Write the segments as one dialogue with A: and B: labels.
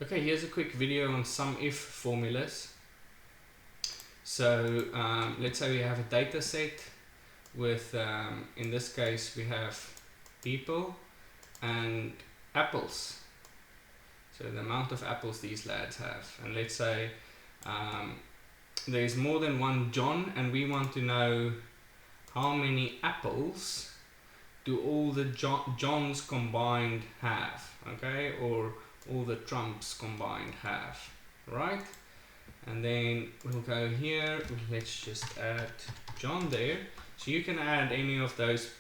A: Okay, here's a quick video on SUMIF formulas. So let's say we have a data set with, in this case, we have people and apples. So the amount of apples these lads have. And let's say there's more than one John, and we want to know how many apples do all the Johns combined have, okay, or all the Trumps combined have, right? And then we'll go here, let's just add John there. So you can add any of those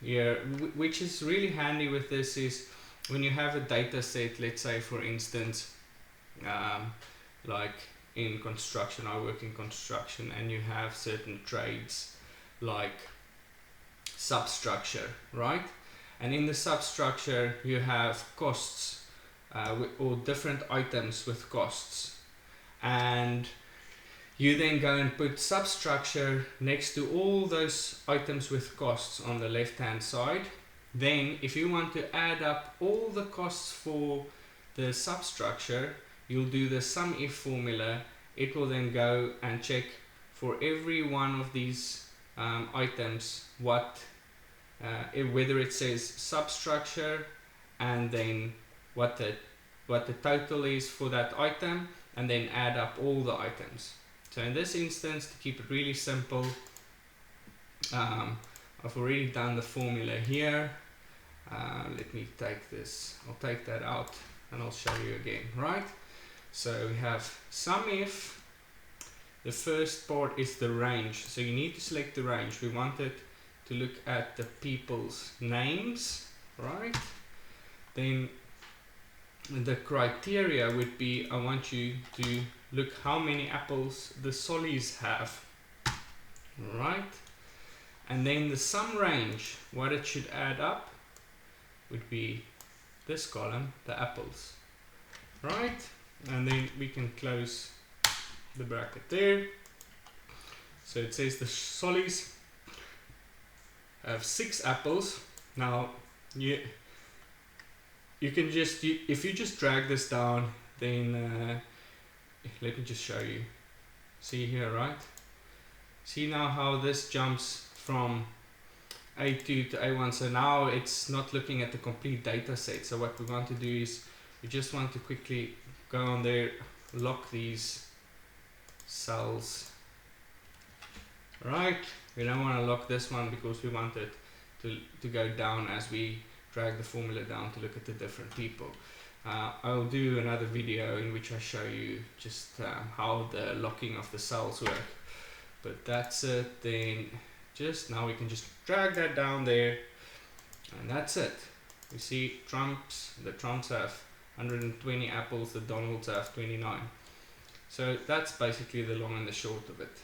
A: here. Which is really handy with this is when you have a data set, let's say for instance, like in construction, I work in construction, and you have certain trades like substructure, right? And in the substructure you have costs or different items with costs, and you then go and put substructure next to all those items with costs on the left hand side. Then if you want to add up all the costs for the substructure, you'll do the SUMIF formula. It will then go and check for every one of these items whether it says substructure and then what the total is for that item, and then add up all the items. So in this instance, to keep it really simple, I've already done the formula here. Let me take this, I'll take that out and I'll show you again, right? So we have SUMIF. The first part is the range, so you need to select the range. We want it to look at the people's names, right? Then the criteria would be, I want you to look how many apples the Sollies have, right? And then the sum range, what it should add up would be this column, the apples, right? And then we can close the bracket there. So it says the Sollies have 6 apples. Now you can just, if you just drag this down, then let me just show you. See here, right? See now how this jumps from A2 to A1. So now it's not looking at the complete data set. So what we want to do is we just want to quickly go on there, lock these cells, right? We don't want to lock this one because we want it to go down as we drag the formula down to look at the different people. I'll do another video in which I show you just how the locking of the cells work. But that's it. Then just now we can just drag that down there, and that's it. You see the Trumps have 120 apples, the Donalds have 29. So that's basically the long and the short of it.